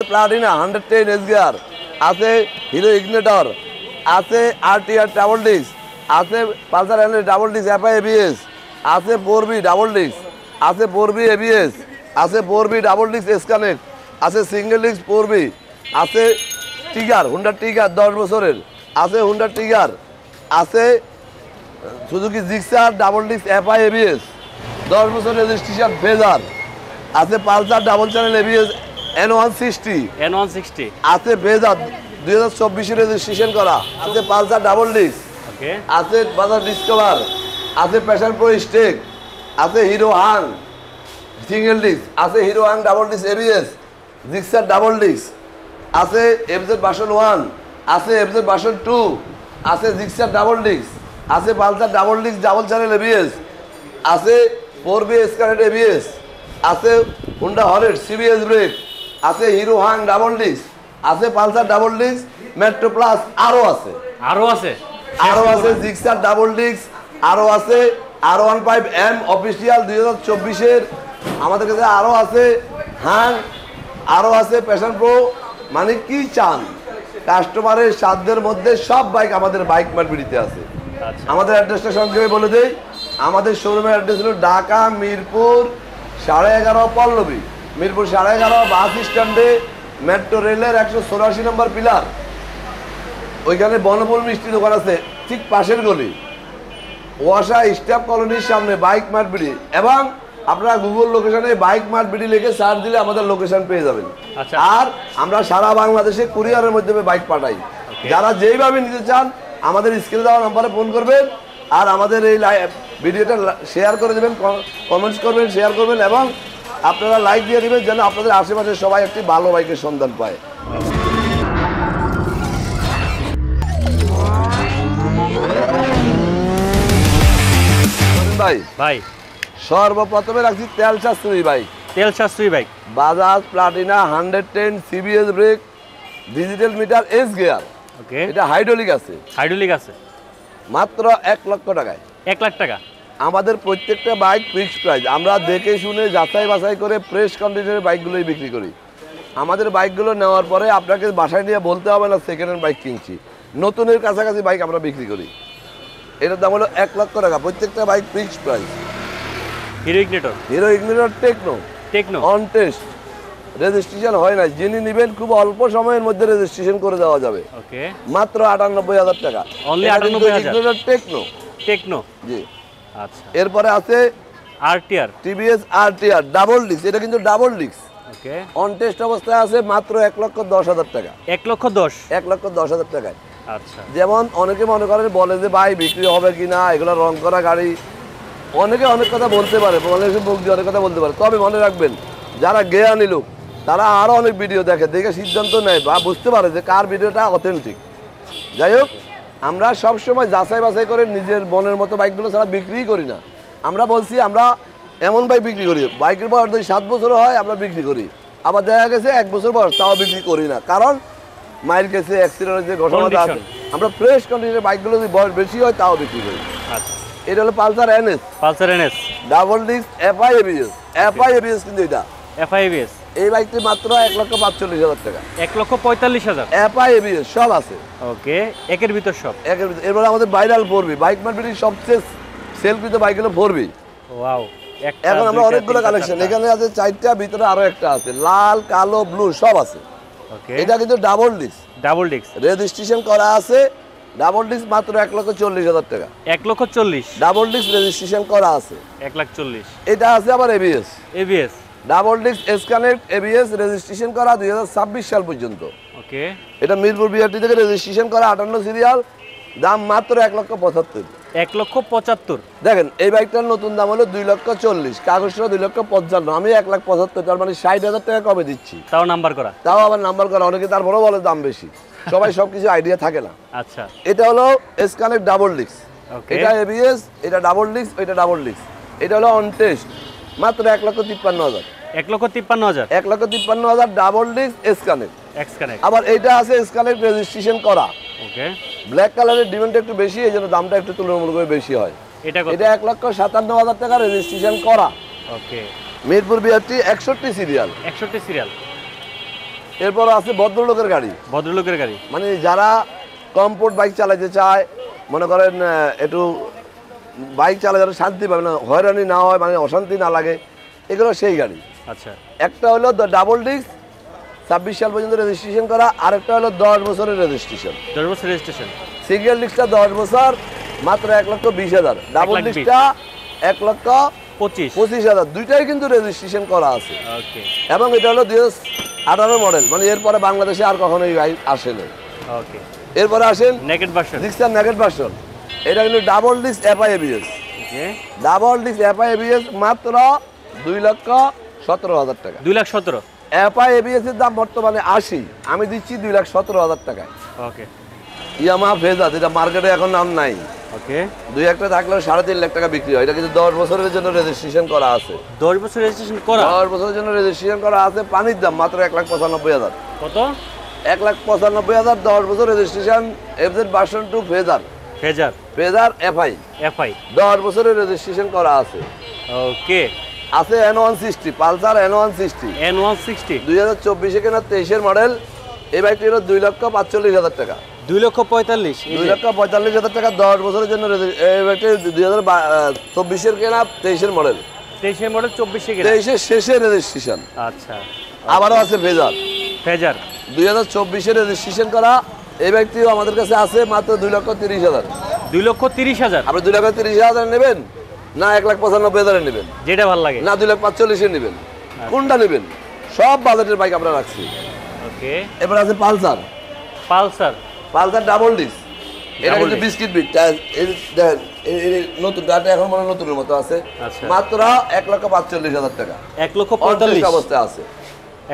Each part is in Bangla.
প্লাটিনা 110 এস গিয়ার, আছে হিরো ইগনিটর, আছে আরটিআর ডাবল ডিস্ক, আছে Pulsar NS double disc FI ABS, আছে 4B ডাবল ডিস্ক, আছে 4B এবিএস, আছে 4B ডাবল ডিস্ক এসকানেক্ট, আছে সিঙ্গেল ডিস্ক 4B, আছে টিগার হুন্ডা টিগার 10 বছরের, আছে হুন্ডা টিগার, আছে Suzuki Gixxer double disc FI ABS 10 বছর রেজিস্ট্রেশন ফেজার, আছে Pulsar double channel ABS N160 আছে ফেজার 2024 রেজিস্ট্রেশন করা, আছে পালসার ডাবল ডিস্ক, আছে বাজাজ ডিসকভার, আছে প্যাশন প্রো স্টেক, আছে হিরো হাং সিঙ্গেল ডিস্ক, আছে hero Hang double disc ABS Gixxer double disc, আছে এফজেড ভার্সন 1, আছে এফজেড ভার্সন 2, আছে জিক্সার ডাবল ডিস্ক, আছে Pulsar double disc double channel ABS, আছে 4B স্কানেট এবিএস, আছে হুন্ডা হরেট সিবিএস ব্রেক, আছে হিরো হাং ডাবল ডিস্ক, আছে Pulsar double disc metro plus, আরো আছে জিক্সার ডাবল ডিস্ক, আরো আছে R15M অফিসিয়াল 2024 আমাদের কাছে, আরো আছে হাং, আরো আছে প্যাশন প্রো। মানে কি চান, কাস্টমারের সাধ্যের মধ্যে সব বাইক আমাদের বাইক মার্কেটে আছে। আমাদের অ্যাড্রেসটা সংক্ষেপে বলে দেই, আমাদের শোরুমের অ্যাড্রেস হলো ঢাকা মিরপুর 11.5 পল্লবী, মিরপুর 11.5 বাস স্ট্যান্ডে মেট্রো রেলের 184 নম্বর পিলার, ওইখানে বনফুল মিষ্টি দোকান আছে ঠিক পাশের গলি, ওয়াসা স্টাফ কলোনির সামনে বাইক মার্ট বিডি। এবং আপনারা গুগল লোকেশনে বাইক মার্ট বিডি লিখে সার্চ দিলে আমাদের লোকেশন পেয়ে যাবেন। আর আমরা সারা বাংলাদেশে কুরিয়ারের মাধ্যমে বাইক পাঠাই। যারা যেইভাবে নিতে চান আমাদের স্ক্রিনে দেওয়া নম্বরে ফোন করবেন, আর আমাদের এই ভিডিওটা শেয়ার করে দেবেন, কমেন্টস করবেন, শেয়ার করবেন, এবং আপনারা লাইক দিয়ে দেবেন যেন আপনাদের আশেপাশে সবাই একটি ভালো বাইকের সন্ধান পায়। ভাই সর্বপ্রথমে রাখছি তেল সাশ্রয়ী bike Bajaj Platina 110 CBS brake digital meter S gear. এটা হাইড্রোলিক আছে মাত্র 1 লক্ষ টাকায়। 1 লাখ টাকা আমাদের প্রত্যেকটা বাইক ফিক্সড প্রাইস, আমরা দেখে শুনে যাচাই বাছাই করে ফ্রেশ কন্ডিশনের বাইকগুলোই বিক্রি করি। আমাদের বাইকগুলো নেওয়ার পরে আপনাকে বাসায় নিয়ে বলতে হবে না সেকেন্ড হ্যান্ড বাইক কিনছি, নতুনের কাছাকাছি বাইক আমরা বিক্রি করি। এটার দাম হলো 1 লক্ষ টাকা, প্রত্যেকটা bike fixed price. Hero Ignitor techno on test, registration হয় না, যিনি নেবেন খুব অল্প সময়ের মধ্যে রেজিস্ট্রেশন করে দেওয়া যাবে মাত্র 98,000 টাকা। ইগনিটর টেকনো জি। আচ্ছা, এরপরে আছে টিভিএস আরটিআর ডাবল ডিস্ক, এটা কিন্তু ডাবল ডিস্ক অন টেস্ট অবস্থায় আছে মাত্র 1,10,000 টাকা। 1,10,000 টাকায়। আচ্ছা, যেমন অনেকে মনে করেন বলে যে ভাই বিক্রি হবে কিনা, এগুলো রং করা গাড়ি, অনেকে অনেক কথা বলতে পারে, মুখ দিয়ে অনেক কথা বলতে পারে। তবে মনে রাখবেন যারা জ্ঞানী লোক তারা আরো অনেক ভিডিও দেখে সিদ্ধান্ত নেয় বা বুঝতে পারে যে কার ভিডিওটা অথেন্টিক। যাই হোক, আমরা সবসময় যাচাই বাছাই করে নিজের মনের মতো বাইকগুলো ছাড়া বিক্রি করি না। আমরা বলছি আমরা এমন বাইক বিক্রি করি বাইকের বয়স যদি 7 বছর হয় আমরা বিক্রি করি, আবার দেখা গেছে 1 বছর বয়স তাও বিক্রি করি না, কারণ মাইল গেছে অ্যাক্সিডেন্টের যে ঘটনাটা আছে। আমরা ফ্রেশ কন্ডিশনের বাইকগুলো যদি বয়স বেশি হয় তাও বিক্রি করি। এটা হলো Pulsar NS double disc FI ABS, কিন্তু এটা এফআই এবিএস এই বাইকটি মাত্র 1,45,000 টাকা। 1,45,000 এফআই এবিএস সব আছে। ওকে, একের ভিতর সব। এরপর আমাদের ভাইরাল 4B বাইক মার্কেটের সবচেয়ে সেলফিত বাইক হলো 4B। ওয়াও, এখন আমরা অনেকগুলো কালেকশন, এখানে আছে 4টা, ভিতরে আরো একটা আছে, লাল কালো ব্লু সব আছে। এটা কিন্তু ডাবল ডিস্ক রেজিস্ট্রেশন করা আছে, ডাবল ডিস্ক মাত্র 1,40,000 টাকা। 1,40,000 ডাবল ডিস্ক রেজিস্ট্রেশন করা আছে 1,40,000। এটা আছে আবার এবিএস ডাবল ডিস্ক এসকানেক্ট এবিএস রেজিস্ট্রেশন করা 2026 সাল পর্যন্ত। ওকে, এটা মিরপুর বিআরটি থেকে রেজিস্ট্রেশন করা 58 সিরিয়াল, দাম মাত্র 1,75,000। 1,75,000। দেখেন এই বাইকটার নতুন দাম হলো 2,40,000, কাগজটা 2,55,000, আমি 1,75,000, তার মানে 60,000 টাকা কমে দিচ্ছি। তাও নাম্বার করা, অনেকে তারপরেও বলে দাম বেশি, সবাই সবকিছু আইডিয়া থাকে না। আচ্ছা, এটা হলো এসকানেক্ট ডাবল ডিস্ক, এটা এবিএস, এটা ডাবল ডিস্ক, এটা ডাবল ডিস্ক। এটা হলো অন টেস্ট মাত্র 1,53,000। 1,53,000 ডাবল ডিস্ক এসকানেক্ট। আবার এটা আছে এসকানেক্ট রেজিস্ট্রেশন করা। ওকে, ব্ল্যাক কালারের ডিমান্ডটা একটু বেশি, এই জন্য দামটা একটু তুলনামূলকভাবে বেশি হয়। এটা 1,57,000 টাকা রেজিস্ট্রেশন করা। ওকে, মিরপুর বিআরটি 61 সিরিয়াল। এরপর আছে ভদ্রলোকের গাড়ি, ভদ্রলোকের গাড়ি। মানে যারা কমফোর্ট বাইক চালাতে চায়, মনে করেন একটু বাইক চালাতে যারা শান্তি পাবে না, হয়রানি না হয়, মানে অশান্তি না লাগে, এগুলো সেই গাড়ি। আচ্ছা, একটা হলো ডাবল ডিস্ক 26 সাল পর্যন্ত রেজিস্ট্রেশন করা, আরেকটা হলো 10 বছরের রেজিস্ট্রেশন। 10 বছর রেজিস্ট্রেশন। সিঙ্গেল ডিস্কটা 10 বছর, মাত্র 1,20,000। ডাবল ডিস্কটা 1,25,000। দুইটাই কিন্তু রেজিস্ট্রেশন করা আছে। ওকে। এবং এটা হলো 2018 মডেল, মানে এরপরে বাংলাদেশে আর কখনো এই বাইক আসেনি। ওকে। এরপরে আসেন naked version. Gixxer naked version. এটা কিন্তু ডাবল ডিস্ক এফআই এবিএস। ওকে। ডাবল ডিস্ক এফআই এবিএস মাত্র 2,17,000 টাকা। 2,17,000। এফআই এবিএস এর দাম বর্তমানে 80, আমি দিচ্ছি 2,17,000 টাকায়। ওকে। ইয়ামাহা ফেজার, যেটা মার্কেটে এখন নাম নাই। ওকে। দুই একটা থাকলেও 3.5 লাখ টাকা বিক্রি হয়। এটা কিন্তু 10 বছরের জন্য রেজিস্ট্রেশন করা আছে। 10 বছর রেজিস্ট্রেশন করা। 10 বছরের জন্য রেজিস্ট্রেশন করা আছে। পানির দাম মাত্র 1,95,000। কত? 1,95,000। 10 বছর registration, FZ version 2 phasor. Phasor FI. 10 বছরের রেজিস্ট্রেশন করা আছে। ওকে। আছে N160, পালসার N160। 2024 কেনা 23 মডেল। এই বাইকটি হলো 2,45,000 টাকা। 2,45,000। 2,45,000 টাকা 10 বছরের জন্য। এই বাইকটি 2024 কেনা 23 মডেল। 23 মডেল 24 কেনা। 23 শেষে রেজিস্ট্রেশন। আচ্ছা। আবারও আছে ফেজার। 2024 রেজিস্ট্রেশন করা। এই বাইকটিও আমাদের কাছে আছে মাত্র 2,30,000। 2,30,000। আপনি 2,30,000 নেবেন না 1,95,000 নেবেন? যেটা ভালো লাগে। না 2,45,000 নেবেন? কোনটা নেবেন? সব বাজেটের বাইক আমরা রাখছি। ওকে। এবার আছে পালসার। Pulsar double disc. এটা কিন্তু বিস্কিট বিট। দেখেন এই নতুন ডাটা এখন মনে নতুনের মতো আছে। মাত্র 1,45,000 টাকা। 1,45,000 অবস্থায় আছে।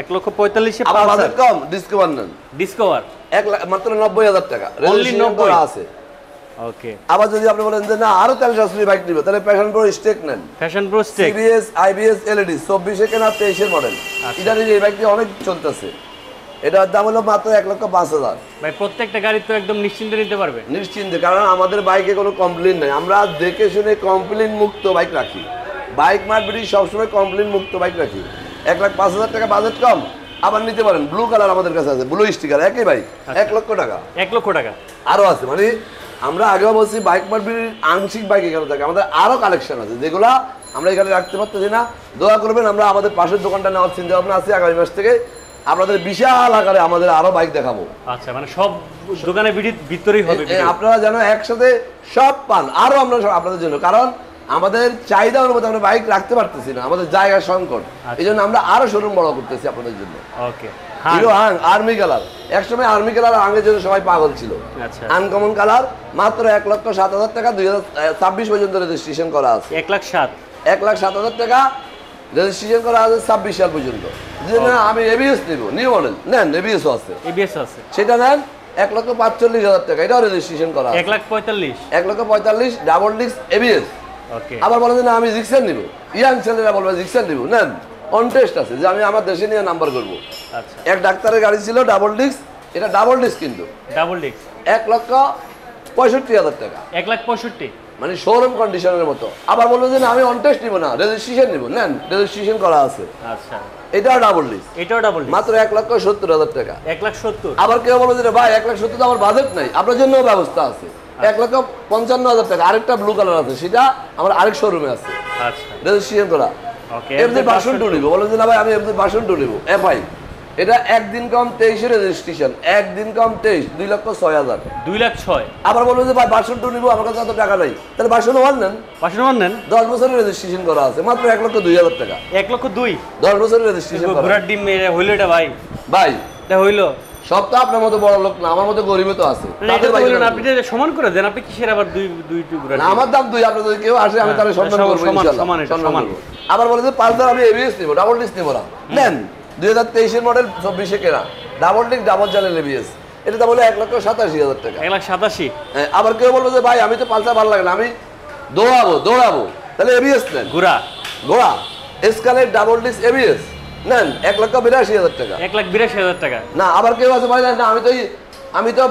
1,45,000 আবার বাজেট কম, ডিসকভার নেন। ডিসকভার মাত্র 90,000 টাকা। রেজিস্ট্রেশন করা আছে। ওকে। আবার যদি আপনি বলেন যে না আরো তেল সাশ্রয়ী বাইক নিব, তাহলে প্যাশন প্রো স্টেক নেন। Passion Pro Xtec CBS IBS LED 24 কেনা 23 মডেল। এটা এই বাইকটি অনেক চলতেছে। এটার দাম হলো মাত্র 1,05,000। ভাই প্রত্যেকটা গাড়ি তো একদম নিশ্চিন্তে নিতে পারবে। নিশ্চিন্তে, কারণ আমাদের বাইকে কোনো কমপ্লেইন নাই। আমরা দেখে শুনে কমপ্লেইন মুক্ত বাইক রাখি। বাইক মার্কেটে সবসময় কমপ্লেইন মুক্ত বাইক রাখি। 1,05,000 টাকা বাজেট কম, আবার নিতে পারেন। ব্লু কালার আমাদের কাছে আছে, ব্লু স্টিকার, একই বাইক 1 লক্ষ টাকা। 1 লক্ষ টাকা আরো আছে। মানে আমরা আগেও বলছি বাইক মার্কেটের আংশিক বাইক এখানে থাকে, আমাদের আরো কালেকশন আছে যেগুলো আমরা এখানে রাখতে পারতেছি না। দোয়া করবেন, আমরা আমাদের পাশের দোকানটা নেওয়ার চিন্তা ভাবনা আছে। আগামী মাস থেকে আপনাদের বিশাল আকারে আমাদের আরো বাইক দেখাবো। আচ্ছা, মানে সব দোকানে ভিতরেই হবে, আপনারা যেন একসাথে সব পান। আরো আমরা আপনাদের জন্য, কারণ আমাদের চাহিদা অনুযায়ী আমরা বাইক রাখতে পারতেছি না, আমাদের জায়গার সংকট। এই জন্য আমরা আরো শোরুম বড় করতেছি আপনাদের জন্য। Okay. Hero Hunk army colour. একসময় আর্মি কালার হাঙের জন্য সবাই পাগল ছিল। আনকমন কালার, মাত্র 1,07,000 টাকা। 2026 পর্যন্ত রেজিস্ট্রেশন করা আছে। 1,07,000 টাকা রেজিস্ট্রেশন করা আছে 26 সাল পর্যন্ত। যে না আমি এবিএস নিব, নিউ মডেল নেন, এবিএস আছে, সেটা নেন 1,45,000 টাকা। এটাও রেজিস্ট্রেশন করা আছে। 1,45,000 ডাবল ডিস্ক এবিএস। আবার বলেন যে না আমি জিক্সার নিব, ইয়াং ছেলেরা বলবে জিক্সার নিব, নেন অন টেস্ট আছে যে আমি আমার দেশে নিয়ে নাম্বার করবো। এক ডাক্তারের গাড়ি ছিল ডাবল ডিস্ক, এটা ডাবল ডিস্ক কিন্তু 1,65,000 টাকা। 1,65,000 মানে শোরুম কন্ডিশনের মতো। আবার বলবো যে না আমি অন টেস্ট নিব না, রেজিস্ট্রেশন নিব, নেন রেজিস্ট্রেশন করা আছে। আচ্ছা, এটাও ডাবল ডিস্ক, মাত্র 1,70,000 টাকা। 1,70,000। আবার কেউ বলো যে ভাই 1,70,000 তো আমার বাজেট নাই, আপনার জন্য ব্যবস্থা আছে। 1,55,000 টাকা আরেকটা ব্লু কালার আছে, সেটা আমার আরেক শোরুমে আছে। আচ্ছা, রেজিস্ট্রেশন করা। এফজেড ভার্সন 2 নিব, বলেন যে না ভাই আমি এফজেড ভার্সন 2 নিব এফআই। এটা একদিন কম 23 রেজিস্ট্রেশন, একদিন কম 23, 2,06,000। 2,06,000। আবার বলবো যে ভাই ভার্সন 2 নিব, আমার কাছে এত টাকা নাই, তাহলে ভার্সন 1 নেন। 10 বছরের রেজিস্ট্রেশন করা আছে, মাত্র 1,02,000 টাকা। 1,02,000 10 বছরের রেজিস্ট্রেশন করা। ঘোড়ার ডিম হইলো এটা ভাই। এটা হইলো সব তো আপনার মতো বড় লোক না, আমার মতো গরিবও তো আছে। আপনি সমান করে দেন, আপনি কিসের আবার দুই টুকরা? না আমার দাম 2, আপনি যদি কেউ আসে আমি তাহলে সম্মান করব ইনশাআল্লাহ। সমান। আবার বলে যে পালসার আমি এবিএস নিব, ডাবল ডিস্ক নিব না, নেন 2023 এর মডেল 24 কেনা double disc double channel ABS. এটা তো বলে 1,87,000 টাকা। 1,87,000। হ্যাঁ, আবার কেউ বলবো যে ভাই আমি তো পালসার ভালো লাগে না, আমি দৌড়াবো, তাহলে এবিএস নেন। ঘোড়া এসকালেট ডাবল ডিস্ক এবিএস নেন 1,82,000 টাকা। 1,82,000 টাকা। না আবার কেউ আছে ভাই না আমি তো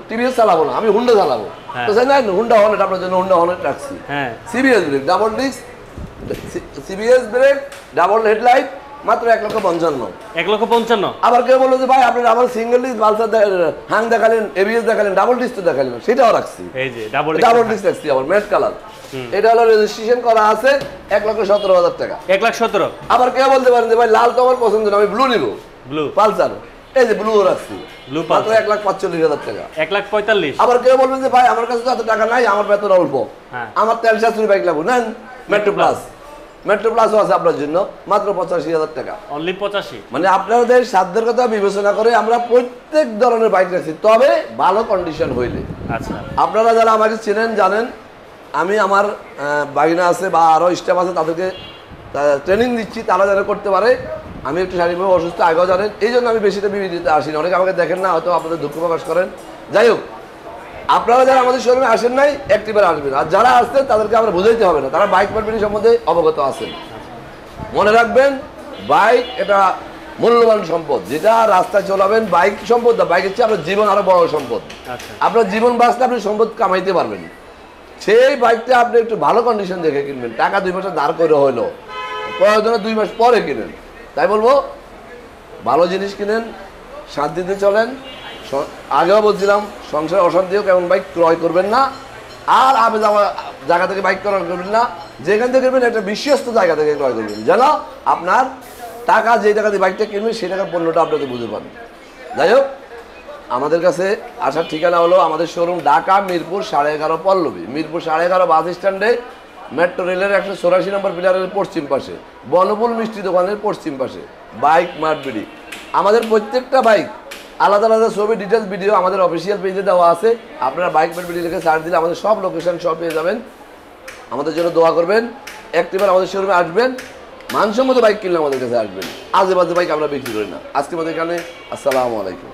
টিভিএস চালাবো না, আমি হুন্ডা চালাবো, তো জানেন হুন্ডা হর্নেট আপনার জন্য হুন্ডা হর্নেট রাখছি। CBS brake double disc, CBS brake double headlight মাত্র 1,55,000। 1,55,000। আবার কেউ বললো যে ভাই আপনার আমার সিঙ্গেল ডিস্ক পালসার হাং দেখালেন, এবিএস দেখালেন, ডাবল ডিস্ক তো দেখালেন, সেটাও রাখছি। এই যে ডাবল ডিস্ক রাখছি আবার ম্যাট কালার। এটা হলো রেজিস্ট্রেশন করা আছে 1,17,000 টাকা। 1,17,000। আবার কেউ বলতে পারেন যে ভাই লাল তো আমার পছন্দ না, আমি ব্লু নিব, ব্লু পালসার, এই যে ব্লু রাখছি ব্লু মাত্র পালসার 1,45,000 টাকা। 1,45,000। আবার কেউ বলবেন যে ভাই আমার কাছে তো এত টাকা নাই, আমার বেতন অল্প, হ্যাঁ। আমার তেল সাশ্রয়ী বাইক লাগবে, নেন মেট্রো প্লাস। মেট্রো প্লাসও আছে আপনার জন্য মাত্র 85,000 টাকা। অনলি 85। মানে আপনাদের সাধ্যের কথা বিবেচনা করে আমরা প্রত্যেক ধরনের বাইক রাখছি, তবে ভালো কন্ডিশন হইলে। আচ্ছা, আপনারা যারা আমাকে চেনেন জানেন, আমি আমার বাগিনা আছে বা আরও স্টাফ আছে, তাদেরকে ট্রেনিং দিচ্ছি, তারা যারা করতে পারে। আমি একটু শারীরিকভাবে অসুস্থ, আগেও জানেন, এই জন্য আমি বেশিটা বিবৃতিতে আসি না। অনেকে আমাকে দেখেন না, হয়তো আপনাদের দুঃখ প্রকাশ করেন। যাই হোক, আপনারা যারা আমাদের শোরুমে আসেন নাই, একটিবার আসবেন। আর যারা আসছেন তাদেরকে আমরা বুঝাইতে হবে না, তারা বাইক মার্কেটিং সম্বন্ধে অবগত আছেন। মনে রাখবেন, বাইক এটা মূল্যবান সম্পদ, যেটা রাস্তায় চলাবেন। বাইক সম্পদ না, বাইক হচ্ছে আপনার জীবন আরো বড় সম্পদ। আপনার জীবন বাঁচলে আপনি সম্পদ কামাইতে পারবেন। সেই বাইকটা আপনি একটু ভালো কন্ডিশন দেখে কিনবেন, টাকা 2 মাসে দাঁড় করে হইলো, প্রয়োজনে 2 মাস পরে কিনেন। তাই বলবো, ভালো জিনিস কিনেন, শান্তিতে চলেন। আগেও বলছিলাম, সংসারে অশান্তিও কেমন বাইক ক্রয় করবেন না। আর আবে যাওয়া জায়গা থেকে বাইক ক্রয় করবেন না, যেখান থেকে কিনবেন একটা বিশ্বস্ত জায়গা থেকে ক্রয় করবেন, যেন আপনার টাকা যেই টাকা দিয়ে বাইকটা কিনবেন সেই টাকার পণ্যটা আপনাকে বুঝতে পারেন। যাই হোক, আমাদের কাছে আসার ঠিকানা হলো আমাদের শোরুম ঢাকা মিরপুর 11.5 পল্লবী, মিরপুর 11.5 বাস স্ট্যান্ডে, মেট্রো রেলের 184 নম্বর পিলারের পশ্চিম পাশে, বনফুল মিষ্টি দোকানের পশ্চিম পাশে, বাইক মার্ট বিডি। আমাদের প্রত্যেকটা বাইক আলাদা আলাদা ছবি, ডিটেলস ভিডিও আমাদের অফিসিয়াল পেজে দেওয়া আছে। আপনারা বাইক মার্ট বিডি লিখে সার্চ দিলে আমাদের সব লোকেশন সব পেয়ে যাবেন। আমাদের জন্য দোয়া করবেন, একটিবার আমাদের শোরুমে আসবেন, মানসম্মত বাইক কিনলে আমাদের কাছে আসবেন। আজে বাজে বাইক আমরা বিক্রি করি না। আজকে আমাদের এখানে, আসসালামু আলাইকুম।